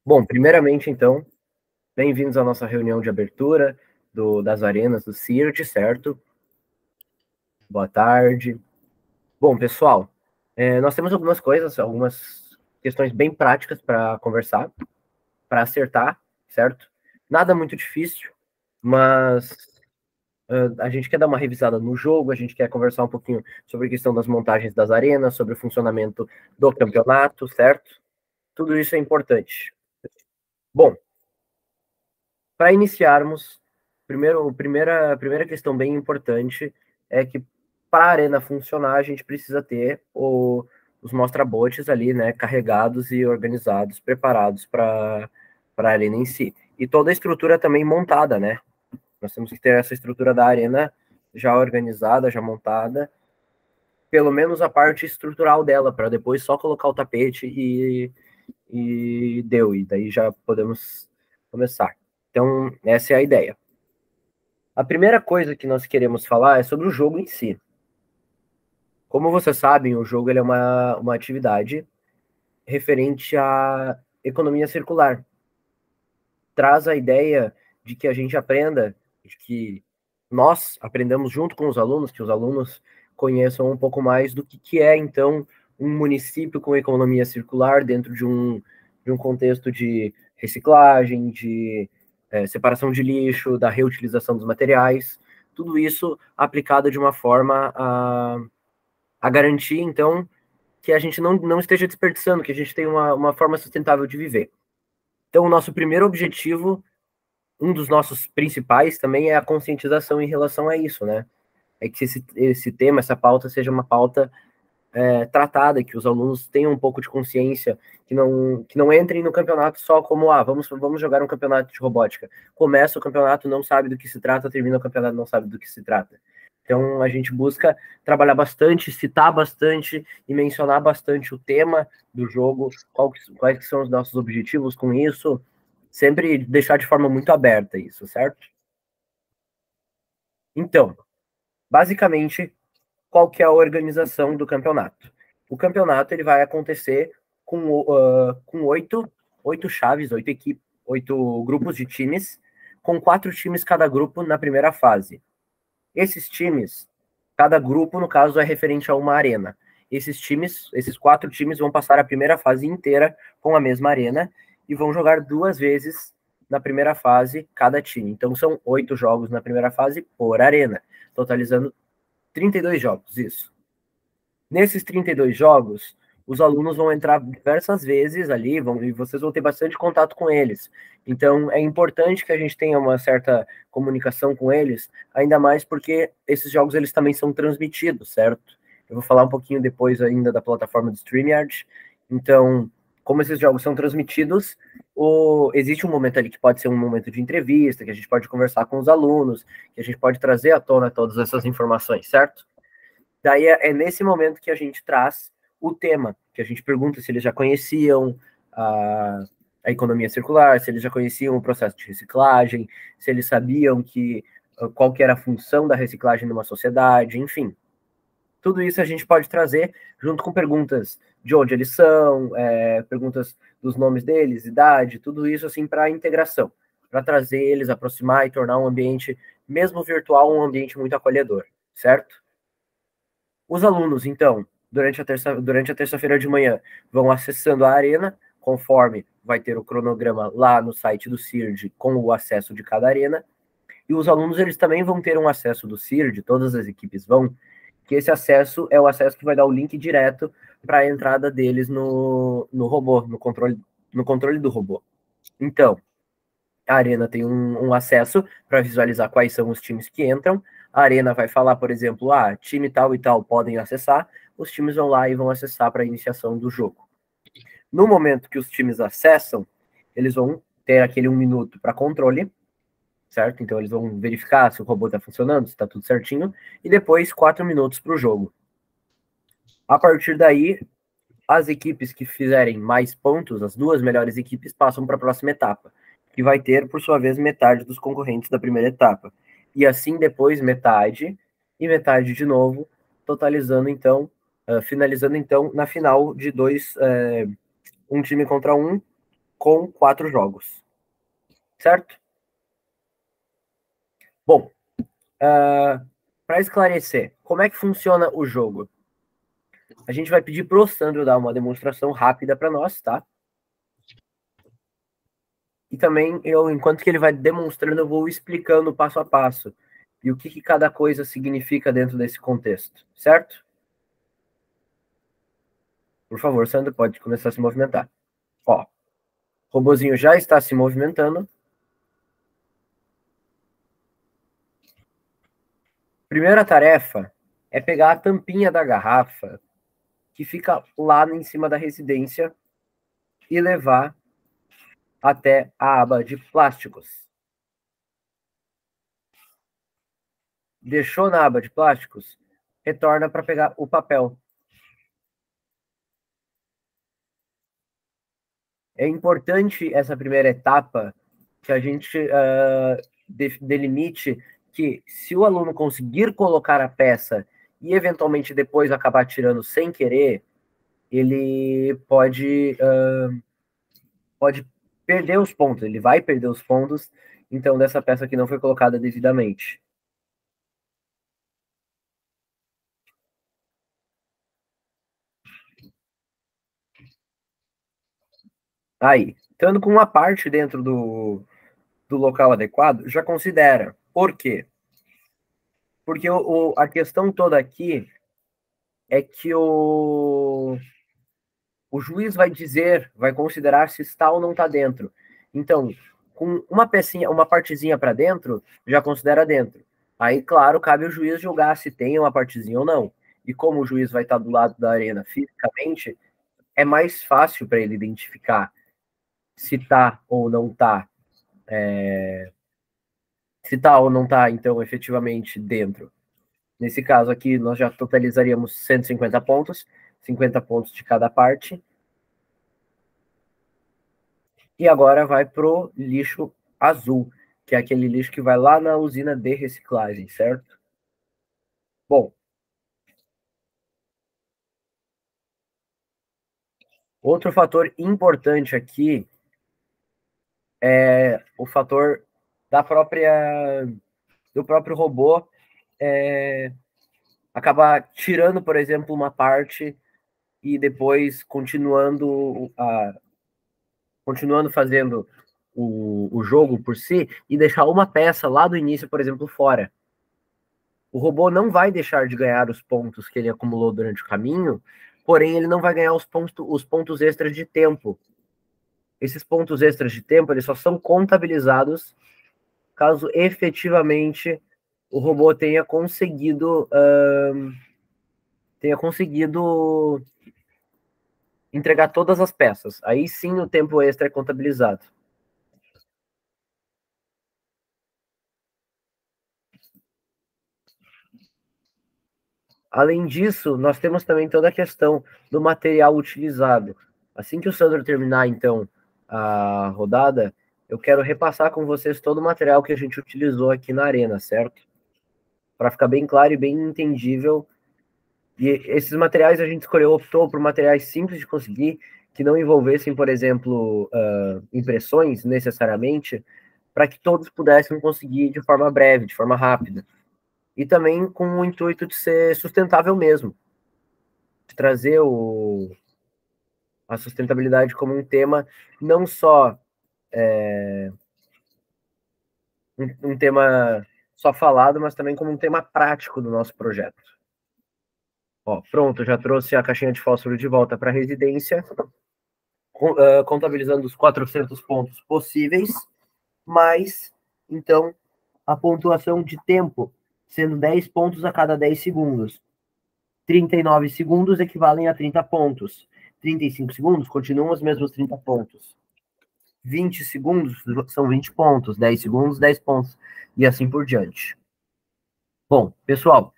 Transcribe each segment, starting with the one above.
Bom, primeiramente, então, bem-vindos à nossa reunião de abertura das arenas do CIRT, certo? Boa tarde. Bom, pessoal, nós temos algumas questões bem práticas para conversar, para acertar, certo? Nada muito difícil, mas a gente quer dar uma revisada no jogo, a gente quer conversar um pouquinho sobre a questão das montagens das arenas, sobre o funcionamento do campeonato, certo? Tudo isso é importante. Bom, para iniciarmos, a primeira questão bem importante é que para a arena funcionar, a gente precisa ter os mostra-botes ali, né, carregados e organizados, preparados para a arena em si. E toda a estrutura também montada, né? Nós temos que ter essa estrutura da arena já organizada, já montada, pelo menos a parte estrutural dela, para depois só colocar o tapete e deu, e daí já podemos começar. Então, essa é a ideia. A primeira coisa que nós queremos falar é sobre o jogo em si. Como vocês sabem, o jogo ele é uma atividade referente à economia circular. Traz a ideia de que a gente aprenda, de que nós aprendamos junto com os alunos, que os alunos conheçam um pouco mais do que é, então, um município com economia circular dentro de um contexto de reciclagem, de separação de lixo, da reutilização dos materiais, tudo isso aplicado de uma forma a garantir, então, que a gente não esteja desperdiçando, que a gente tenha uma forma sustentável de viver. Então, o nosso primeiro objetivo, um dos nossos principais também, é a conscientização em relação a isso, né? É que esse tema, essa pauta, seja uma pauta tratada, que os alunos tenham um pouco de consciência, que não entrem no campeonato só como, vamos jogar um campeonato de robótica. Começa o campeonato, não sabe do que se trata, termina o campeonato, não sabe do que se trata. Então, a gente busca trabalhar bastante, citar bastante e mencionar bastante o tema do jogo, quais são os nossos objetivos com isso, sempre deixar de forma muito aberta isso, certo? Então, basicamente, qual que é a organização do campeonato? O campeonato ele vai acontecer com oito chaves, oito grupos de times, com 4 times cada grupo na primeira fase. Esses times, cada grupo, no caso, é referente a uma arena. Esses 4 times vão passar a primeira fase inteira com a mesma arena e vão jogar 2 vezes na primeira fase cada time. Então são 8 jogos na primeira fase por arena, totalizando 32 jogos, isso. Nesses 32 jogos, os alunos vão entrar diversas vezes ali, e vocês vão ter bastante contato com eles. Então, é importante que a gente tenha uma certa comunicação com eles, ainda mais porque esses jogos eles também são transmitidos, certo? Eu vou falar um pouquinho depois ainda da plataforma do StreamYard. Então, como esses jogos são transmitidos, existe um momento ali que pode ser um momento de entrevista, que a gente pode conversar com os alunos, que a gente pode trazer à tona todas essas informações, certo? Daí é nesse momento que a gente traz o tema, que a gente pergunta se eles já conheciam a economia circular, se eles já conheciam o processo de reciclagem, se eles sabiam qual que era a função da reciclagem numa sociedade, enfim. Tudo isso a gente pode trazer junto com perguntas de onde eles são, perguntas dos nomes deles, idade, tudo isso assim para integração, para trazer eles, aproximar e tornar um ambiente, mesmo virtual, um ambiente muito acolhedor, certo? Os alunos, então, durante a terça-feira de manhã, vão acessando a arena, conforme vai ter o cronograma lá no site do CIRD com o acesso de cada arena. E os alunos, eles também vão ter um acesso do CIRD, todas as equipes vão, que esse acesso é o acesso que vai dar o link direto para a entrada deles no robô, no controle do robô. Então, a Arena tem um acesso para visualizar quais são os times que entram. A Arena vai falar, por exemplo, time tal e tal podem acessar. Os times vão lá e vão acessar para a iniciação do jogo. No momento que os times acessam, eles vão ter aquele 1 minuto para controle, certo? Então eles vão verificar se o robô está funcionando, se está tudo certinho, e depois 4 minutos para o jogo. A partir daí, as equipes que fizerem mais pontos, as 2 melhores equipes, passam para a próxima etapa, que vai ter, por sua vez, metade dos concorrentes da primeira etapa. E assim depois metade, e metade de novo, totalizando então, finalizando então na final de um time contra um, com 4 jogos. Certo? Bom, para esclarecer, como é que funciona o jogo? A gente vai pedir pro Sandro dar uma demonstração rápida para nós, tá? E também, enquanto que ele vai demonstrando, eu vou explicando passo a passo e o que cada coisa significa dentro desse contexto, certo? Por favor, Sandro, pode começar a se movimentar. Ó, o robozinho já está se movimentando. Primeira tarefa é pegar a tampinha da garrafa que fica lá em cima da residência e levar até a aba de plásticos. Deixou na aba de plásticos, retorna para pegar o papel. É importante essa primeira etapa que a gente delimite que se o aluno conseguir colocar a peça e eventualmente depois acabar tirando sem querer, ele pode perder os pontos, ele vai perder os pontos, então, dessa peça que não foi colocada devidamente. Aí, estando com uma parte dentro do local adequado, já considera. Por quê? Porque a questão toda aqui é que o juiz vai dizer, vai considerar se está ou não está dentro. Então, com uma pecinha, uma partezinha para dentro, já considera dentro. Aí, claro, cabe ao juiz julgar se tem uma partezinha ou não. E como o juiz vai estar do lado da arena fisicamente, é mais fácil para ele identificar se está ou não está. Se está ou não está, então, efetivamente dentro. Nesse caso aqui, nós já totalizaríamos 150 pontos, 50 pontos de cada parte. E agora vai pro lixo azul, que é aquele lixo que vai lá na usina de reciclagem, certo? Bom, outro fator importante aqui é o fator do próprio robô acabar tirando, por exemplo, uma parte e depois continuando fazendo o jogo por si e deixar uma peça lá do início, por exemplo, fora. O robô não vai deixar de ganhar os pontos que ele acumulou durante o caminho, porém ele não vai ganhar os pontos extras de tempo. Esses pontos extras de tempo, eles só são contabilizados caso efetivamente o robô tenha conseguido entregar todas as peças. Aí sim o tempo extra é contabilizado. Além disso, nós temos também toda a questão do material utilizado. Assim que o Sandro terminar, então, a rodada, eu quero repassar com vocês todo o material que a gente utilizou aqui na arena, certo? Para ficar bem claro e bem entendível. E esses materiais a gente optou por materiais simples de conseguir, que não envolvessem, por exemplo, impressões necessariamente, para que todos pudessem conseguir de forma breve, de forma rápida. E também com o intuito de ser sustentável mesmo, de trazer a sustentabilidade como um tema, não só um tema só falado, mas também como um tema prático do nosso projeto. Ó, pronto, já trouxe a caixinha de fósforo de volta para a residência, contabilizando os 400 pontos possíveis, mais, então, a pontuação de tempo, sendo 10 pontos a cada 10 segundos. 39 segundos equivalem a 30 pontos. 35 segundos continuam os mesmos 30 pontos. 20 segundos são 20 pontos. 10 segundos, 10 pontos. E assim por diante. Bom, pessoal,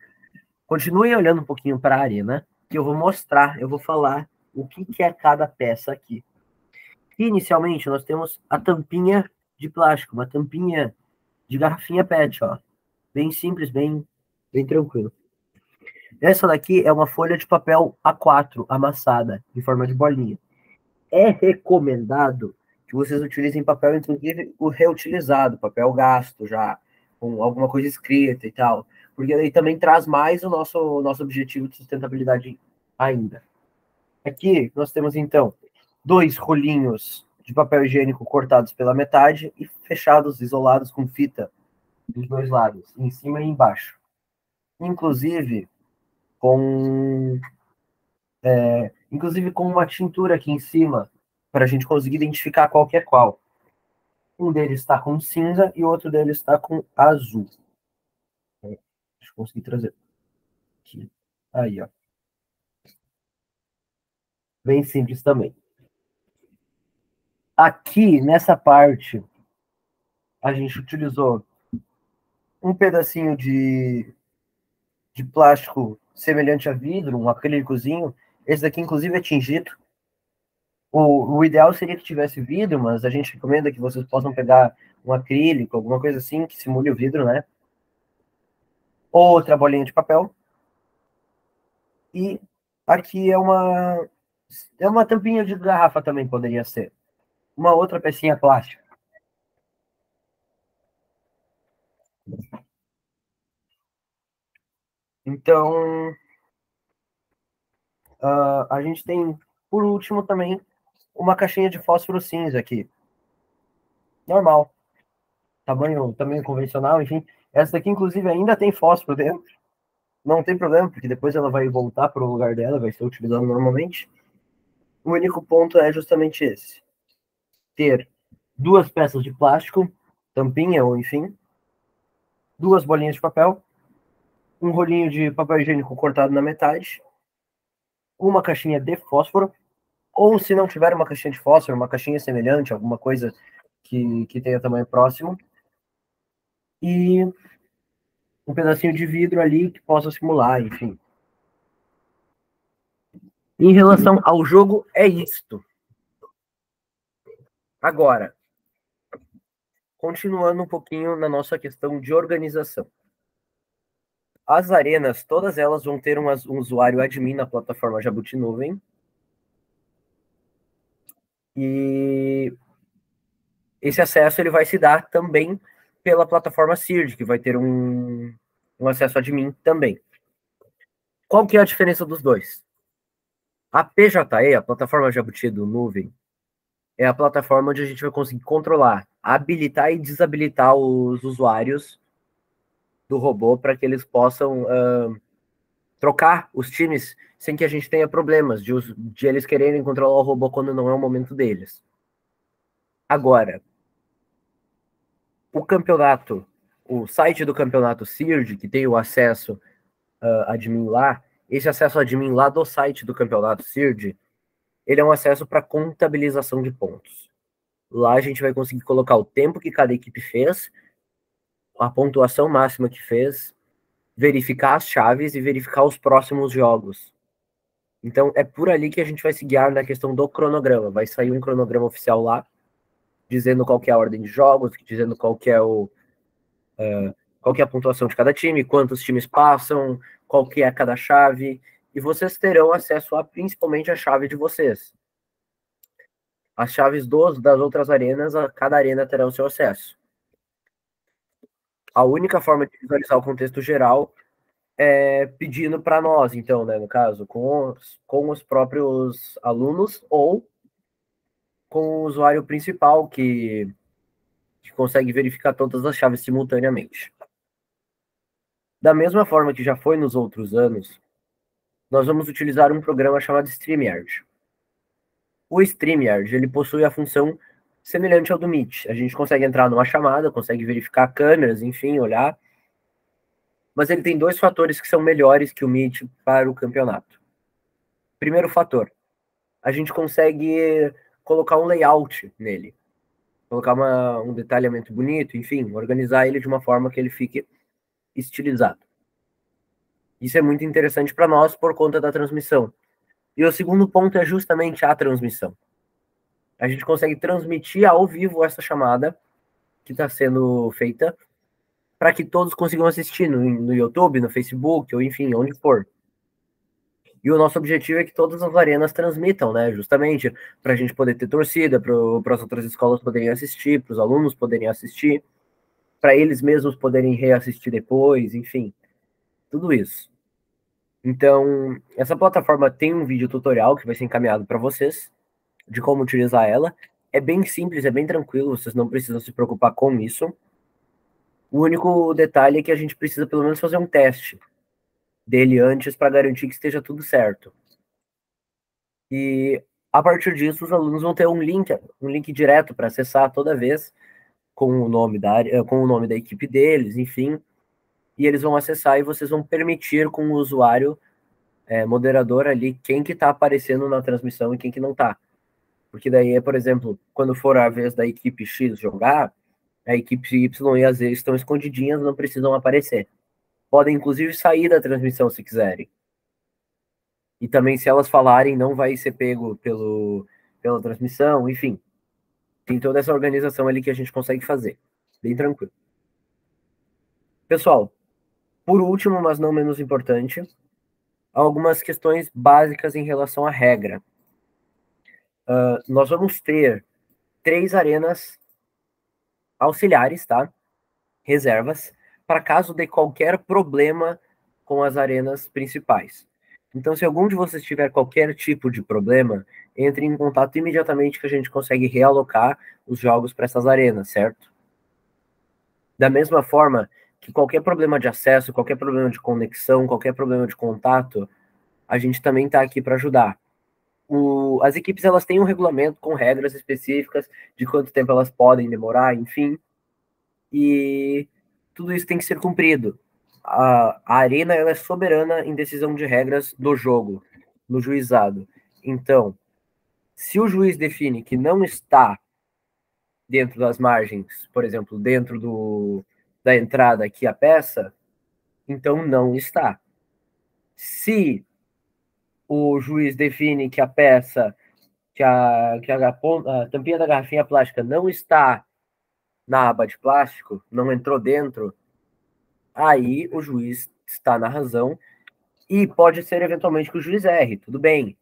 continuem olhando um pouquinho para a arena, que eu vou mostrar, eu vou falar o que é cada peça aqui. Inicialmente, nós temos a tampinha de plástico, uma tampinha de garrafinha PET, ó. Bem simples, bem tranquilo. Essa daqui é uma folha de papel A4 amassada, em forma de bolinha. É recomendado que vocês utilizem papel, inclusive o reutilizado, papel gasto já, com alguma coisa escrita e tal, porque aí também traz mais o nosso objetivo de sustentabilidade ainda. Aqui nós temos, então, 2 rolinhos de papel higiênico cortados pela metade e fechados, isolados com fita dos 2 lados, em cima e embaixo. Inclusive com uma tintura aqui em cima, para a gente conseguir identificar qual que é qual. Um deles está com cinza e o outro deles está com azul. Deixa eu conseguir trazer aqui. Aí, ó. Bem simples também. Aqui, nessa parte, a gente utilizou um pedacinho de plástico semelhante a vidro, um acrílicozinho. Esse daqui, inclusive, é tingido. O ideal seria que tivesse vidro, mas a gente recomenda que vocês possam pegar um acrílico, alguma coisa assim, que simule o vidro, né? Outra bolinha de papel. E aqui é uma tampinha de garrafa também, poderia ser. Uma outra pecinha plástica. Então, a gente tem, por último, também uma caixinha de fósforo cinza aqui. Normal. Tamanho convencional, enfim. Essa daqui, inclusive, ainda tem fósforo dentro. Não tem problema, porque depois ela vai voltar para o lugar dela, vai ser utilizada normalmente. O único ponto é justamente esse. Ter 2 peças de plástico, tampinha ou enfim, 2 bolinhas de papel, um rolinho de papel higiênico cortado na metade, uma caixinha de fósforo, ou se não tiver uma caixinha de fósforo, uma caixinha semelhante, alguma coisa que tenha tamanho próximo, e um pedacinho de vidro ali que possa simular, enfim. Em relação ao jogo, é isto. Agora, continuando um pouquinho na nossa questão de organização. As arenas, todas elas vão ter um usuário admin na plataforma Jabuti Nuvem. E esse acesso ele vai se dar também pela plataforma CIRD, que vai ter um acesso admin também. Qual que é a diferença dos dois? A PJE, a plataforma Jabuti do Nuvem, é a plataforma onde a gente vai conseguir controlar, habilitar e desabilitar os usuários do robô para que eles possam trocar os times sem que a gente tenha problemas de eles quererem controlar o robô quando não é o momento deles. Agora, o campeonato, o site do campeonato CIRD, que tem o acesso admin lá, esse acesso admin lá do site do campeonato CIRD, ele é um acesso para contabilização de pontos. Lá a gente vai conseguir colocar o tempo que cada equipe fez, a pontuação máxima que fez, verificar as chaves e verificar os próximos jogos. Então é por ali que a gente vai se guiar na questão do cronograma. Vai sair um cronograma oficial lá, dizendo qual que é a ordem de jogos, dizendo qual que é a pontuação de cada time, quantos times passam, qual que é cada chave, e vocês terão acesso a principalmente a chave de vocês. As chaves das outras arenas, cada arena terá o seu acesso. A única forma de visualizar o contexto geral é pedindo para nós, então, né, no caso, com os próprios alunos ou com o usuário principal que consegue verificar todas as chaves simultaneamente. Da mesma forma que já foi nos outros anos, nós vamos utilizar um programa chamado StreamYard. O StreamYard, ele possui a função semelhante ao do Meet. A gente consegue entrar numa chamada, consegue verificar câmeras, enfim, olhar. Mas ele tem 2 fatores que são melhores que o Meet para o campeonato. Primeiro fator, a gente consegue colocar um layout nele. Colocar um detalhamento bonito, enfim, organizar ele de uma forma que ele fique estilizado. Isso é muito interessante para nós por conta da transmissão. E o segundo ponto é justamente a transmissão. A gente consegue transmitir ao vivo essa chamada que está sendo feita para que todos consigam assistir no YouTube, no Facebook, ou enfim, onde for. E o nosso objetivo é que todas as arenas transmitam, né? Justamente para a gente poder ter torcida, para as outras escolas poderem assistir, para os alunos poderem assistir, para eles mesmos poderem reassistir depois, enfim, tudo isso. Então, essa plataforma tem um vídeo tutorial que vai ser encaminhado para vocês de como utilizar ela. É bem simples, é bem tranquilo, vocês não precisam se preocupar com isso. O único detalhe é que a gente precisa pelo menos fazer um teste dele antes para garantir que esteja tudo certo. E a partir disso, os alunos vão ter um link direto para acessar toda vez com o nome da área, com o nome da equipe deles, enfim. E eles vão acessar e vocês vão permitir com o usuário moderador ali quem que está aparecendo na transmissão e quem que não está. Porque daí, por exemplo, quando for a vez da equipe X jogar, a equipe Y e a Z estão escondidinhas, não precisam aparecer. Podem, inclusive, sair da transmissão se quiserem. E também, se elas falarem, não vai ser pego pela transmissão, enfim. Tem toda essa organização ali que a gente consegue fazer. Bem tranquilo. Pessoal, por último, mas não menos importante, algumas questões básicas em relação à regra. Nós vamos ter 3 arenas auxiliares, tá? Reservas, para caso de qualquer problema com as arenas principais. Então, se algum de vocês tiver qualquer tipo de problema, entre em contato imediatamente que a gente consegue realocar os jogos para essas arenas, certo? Da mesma forma que qualquer problema de acesso, qualquer problema de conexão, qualquer problema de contato, a gente também está aqui para ajudar. As equipes elas têm um regulamento com regras específicas de quanto tempo elas podem demorar, enfim, e tudo isso tem que ser cumprido. A arena ela é soberana em decisão de regras do jogo, no juizado. Então, se o juiz define que não está dentro das margens, por exemplo, dentro da entrada aqui a peça, então não está. Se o juiz define que a peça, a tampinha da garrafinha plástica não está na aba de plástico, não entrou dentro, aí o juiz está na razão e pode ser eventualmente que o juiz erre, tudo bem.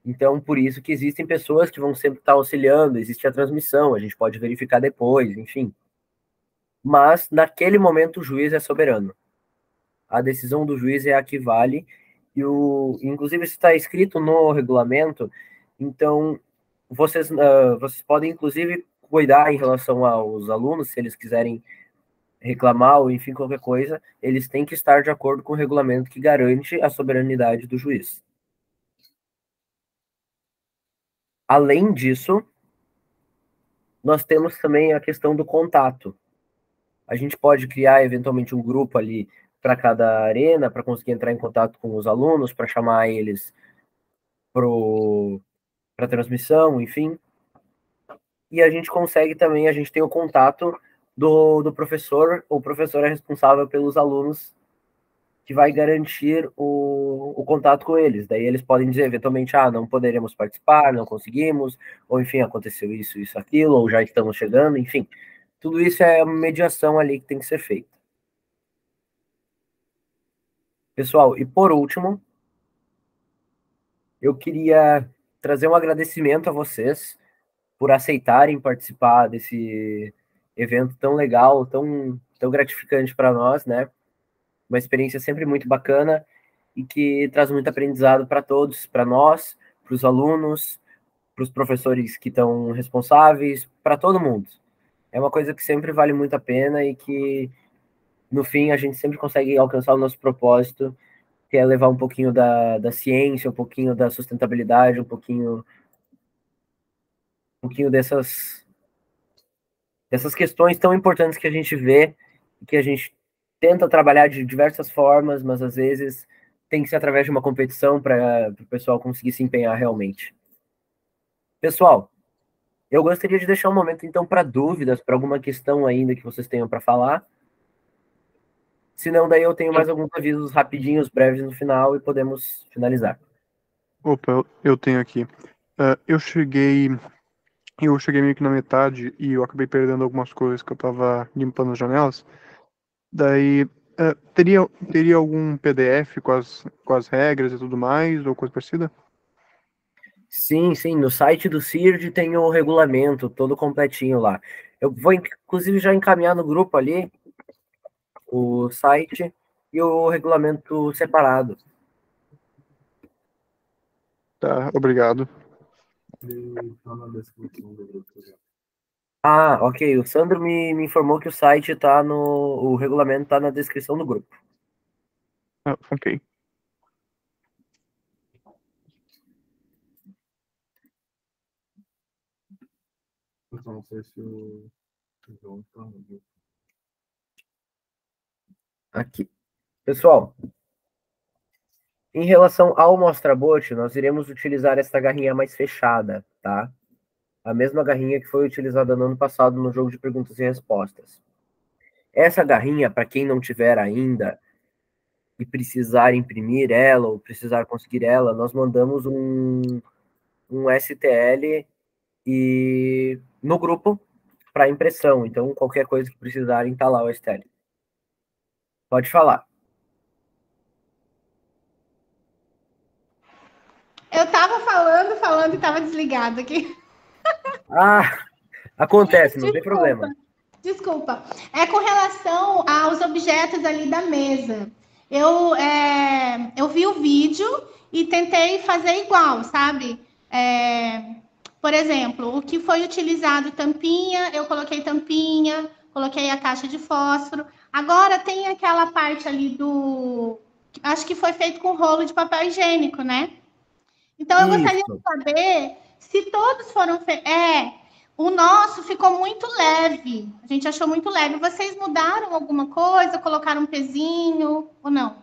Então, por isso que existem pessoas que vão sempre estar auxiliando, existe a transmissão, a gente pode verificar depois, enfim. Mas, naquele momento, o juiz é soberano. A decisão do juiz é a que vale, inclusive isso está escrito no regulamento, então vocês podem, inclusive, cuidar em relação aos alunos, se eles quiserem reclamar ou, enfim, qualquer coisa, eles têm que estar de acordo com o regulamento que garante a soberanidade do juiz. Além disso, nós temos também a questão do contato. A gente pode criar, eventualmente, um grupo ali para cada arena, para conseguir entrar em contato com os alunos, para chamar eles para transmissão, enfim. E a gente consegue também, a gente tem o contato do professor, o professor é responsável pelos alunos que vai garantir o contato com eles. Daí eles podem dizer, eventualmente, não poderemos participar, não conseguimos, ou enfim, aconteceu isso, isso, aquilo, ou já estamos chegando, enfim. Tudo isso é uma mediação ali que tem que ser feita. Pessoal, e por último, eu queria trazer um agradecimento a vocês por aceitarem participar desse evento tão legal, tão gratificante para nós, né? Uma experiência sempre muito bacana e que traz muito aprendizado para todos, para nós, para os alunos, para os professores que estão responsáveis, para todo mundo. É uma coisa que sempre vale muito a pena e que, no fim, a gente sempre consegue alcançar o nosso propósito, que é levar um pouquinho da ciência, um pouquinho da sustentabilidade, um pouquinho dessas questões tão importantes que a gente vê, que a gente tenta trabalhar de diversas formas, mas às vezes tem que ser através de uma competição para o pessoal conseguir se empenhar realmente. Pessoal, eu gostaria de deixar um momento então para dúvidas, para alguma questão ainda que vocês tenham para falar. Se não, daí eu tenho mais alguns avisos rapidinhos, breves no final e podemos finalizar. Opa, eu tenho aqui. Eu cheguei meio que na metade e eu acabei perdendo algumas coisas que eu tava limpando as janelas. Daí Teria algum PDF com as regras e tudo mais, ou coisa parecida? Sim, sim, no site do CIRD tem o regulamento todo completinho lá. Eu vou, inclusive, já encaminhar no grupo ali o site e o regulamento separado. Tá, obrigado. Ah, ok. O Sandro me informou que o site tá no. O regulamento tá na descrição do grupo. Ah, ok. Aqui. Pessoal, em relação ao mostra-bote, nós iremos utilizar esta garrinha mais fechada, tá? A mesma garrinha que foi utilizada no ano passado no jogo de perguntas e respostas. Essa garrinha, para quem não tiver ainda e precisar imprimir ela ou precisar conseguir ela, nós mandamos um STL e no grupo para impressão. Então, qualquer coisa que precisarem, tá lá o STL. Pode falar. Eu tava falando e tava desligado aqui. Ah, acontece, não tem Desculpa, problema. desculpa. É com relação aos objetos ali da mesa. Eu vi o vídeo e tentei fazer igual, sabe? Por exemplo, o que foi utilizado tampinha, eu coloquei tampinha, coloquei a caixa de fósforo. Agora tem aquela parte ali do. Acho que foi feito com rolo de papel higiênico, né? Então, eu gostaria de Isso. saber se todos foram feitos. O nosso ficou muito leve. A gente achou muito leve. Vocês mudaram alguma coisa? Colocaram um pezinho ou não?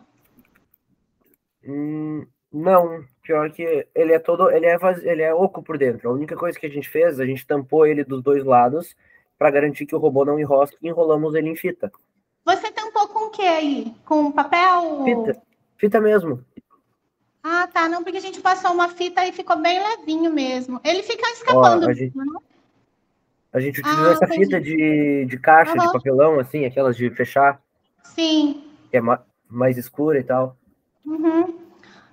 Não, pior que ele é todo, ele é oco por dentro. A única coisa que a gente fez, a gente tampou ele dos dois lados para garantir que o robô não enrosque e enrolamos ele em fita. Você tampou com o que aí? Com papel? Fita, fita mesmo. Ah, tá. Não, porque a gente passou uma fita e ficou bem levinho mesmo. Ele fica Ó, escapando, não? a gente utilizou Ah, essa fita entendi. de caixa, de Aham, papelão, assim, aquelas de fechar, sim. que é mais escura e tal. Uhum.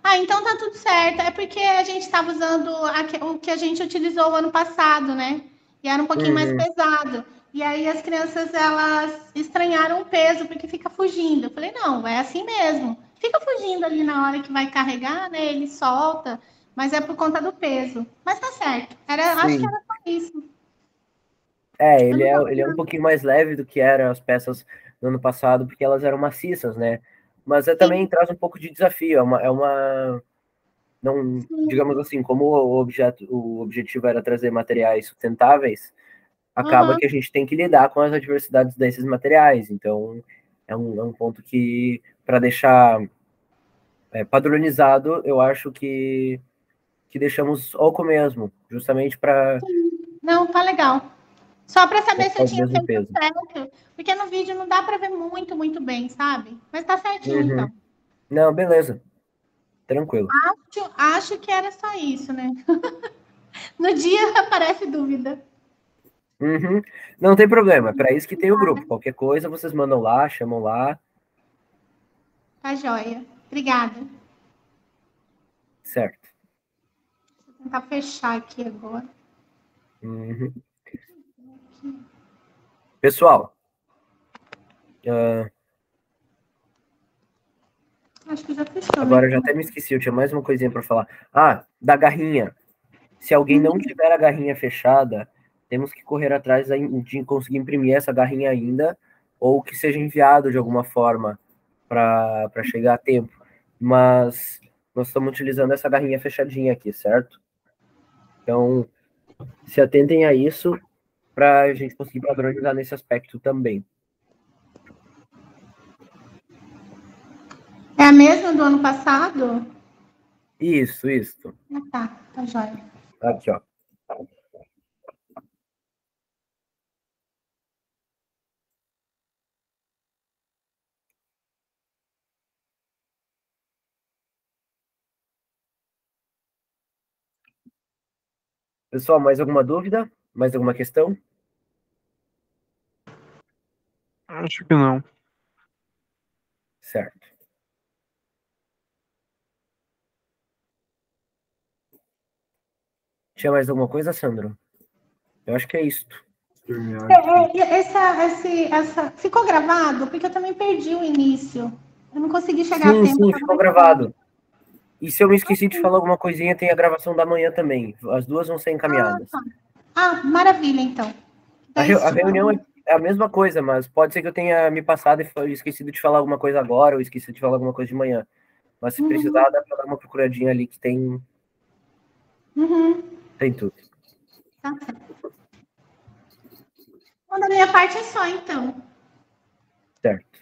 Ah, então tá tudo certo. É porque a gente estava usando o que a gente utilizou o ano passado, né? E era um pouquinho mais Uhum, pesado. E aí as crianças elas estranharam o peso porque fica fugindo. Eu falei, não, é assim mesmo. Fica fugindo ali na hora que vai carregar, né? Ele solta, mas é por conta do peso. Mas tá certo. Acho que sim. era só isso. É, Eu não tava ele é um pouquinho mais leve do que eram as peças do ano passado, porque elas eram maciças, né? Mas também sim, traz um pouco de desafio. Não, sim. digamos assim, como o objetivo era trazer materiais sustentáveis, acaba Uhum. que a gente tem que lidar com as adversidades desses materiais. Então, é um ponto que, para deixar padronizado, eu acho que deixamos oco mesmo, justamente para Não, tá legal. Só para saber se ficar eu o tinha mesmo feito peso. certo, porque no vídeo não dá para ver muito, muito bem, sabe? Mas tá certinho então. Uhum. Não, beleza, tranquilo. Acho que era só isso, né? No dia aparece dúvida. Uhum. Não tem problema, é para isso que tem o grupo. Qualquer coisa, vocês mandam lá, chamam lá, Tá joia. Obrigada. certo. Vou tentar fechar aqui agora. Uhum. Pessoal, Acho que já fechou, né? agora eu já até me esqueci, eu tinha mais uma coisinha para falar. Ah, da garrinha. Se alguém não tiver a garrinha fechada, temos que correr atrás de conseguir imprimir essa garrinha ainda, ou que seja enviado de alguma forma para chegar a tempo. Mas nós estamos utilizando essa garrinha fechadinha aqui, certo? Então, se atentem a isso para a gente conseguir padronizar nesse aspecto também. É a mesma do ano passado? Isso. Ah, tá joia. Aqui, ó. Pessoal, mais alguma dúvida? Mais alguma questão? Acho que não. Certo. Tinha mais alguma coisa, Sandro? Eu acho que é isso. Ficou gravado? Porque eu também perdi o início. Eu não consegui chegar a tempo. Sim, ficou gravado. E se eu me esqueci de falar alguma coisinha, tem a gravação da manhã também. As duas vão ser encaminhadas. Maravilha, então. A reunião é a mesma coisa, mas pode ser que eu tenha me passado e esquecido de falar alguma coisa agora, ou esquecido de falar alguma coisa de manhã. Mas se precisar, dá para dar uma procuradinha ali que tem tudo. Tá certo. Bom, da minha parte é só, então. Certo.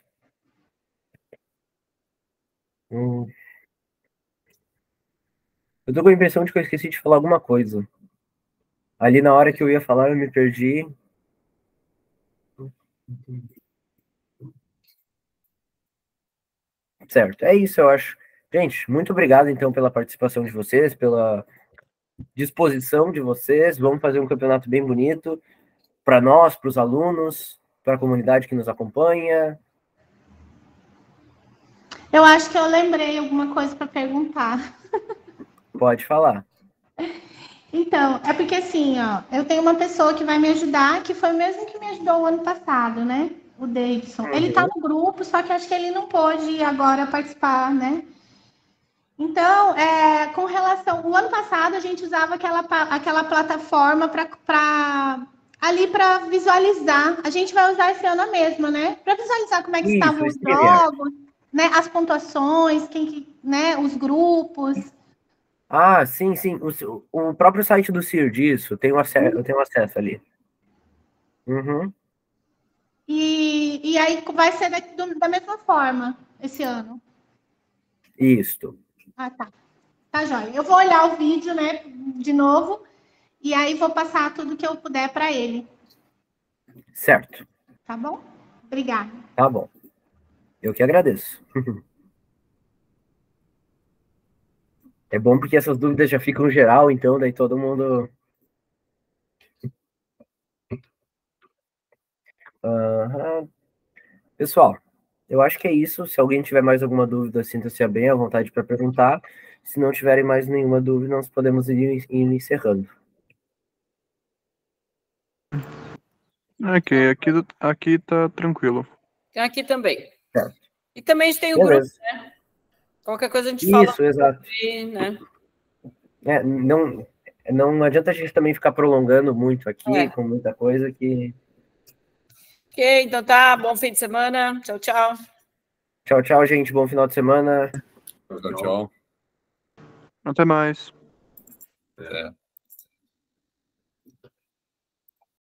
Eu tô com a impressão de que eu esqueci de falar alguma coisa. Ali na hora que eu ia falar, eu me perdi. Certo, é isso, eu acho. Gente, muito obrigado, então, pela participação de vocês, pela disposição de vocês. Vamos fazer um campeonato bem bonito para nós, para os alunos, para a comunidade que nos acompanha. Eu acho que eu lembrei alguma coisa para perguntar. Pode falar. Então, é porque assim, ó, eu tenho uma pessoa que vai me ajudar, que foi o mesmo que me ajudou o ano passado, né? O Davidson. Ele tá no grupo, só que acho que ele não pôde agora participar, né? Então, com relação. O ano passado a gente usava aquela plataforma para visualizar. A gente vai usar esse ano a mesma, né? Para visualizar como é que estavam os jogos, né? As pontuações, né? Os grupos. Ah, sim. O próprio site do CIR disso, eu tenho acesso ali. E aí vai ser da mesma forma esse ano. Isso. Ah, tá. Tá, joia. Eu vou olhar o vídeo, né, de novo, e aí vou passar tudo que eu puder para ele. Certo. Tá bom? Obrigada. Tá bom. Eu que agradeço. É bom porque essas dúvidas já ficam geral, então daí todo mundo... Pessoal, eu acho que é isso. Se alguém tiver mais alguma dúvida, sinta-se bem à vontade para perguntar. Se não tiverem mais nenhuma dúvida, nós podemos ir encerrando. Ok, aqui tá tranquilo. Aqui também. Certo. E também a gente tem o grupo, né? Qualquer coisa a gente fala. Isso, exato. Né? Não adianta a gente também ficar prolongando muito aqui, com muita coisa que... Ok, então tá. Bom fim de semana. Tchau, tchau. Tchau, tchau, gente. Bom final de semana. Tchau. Até mais. É.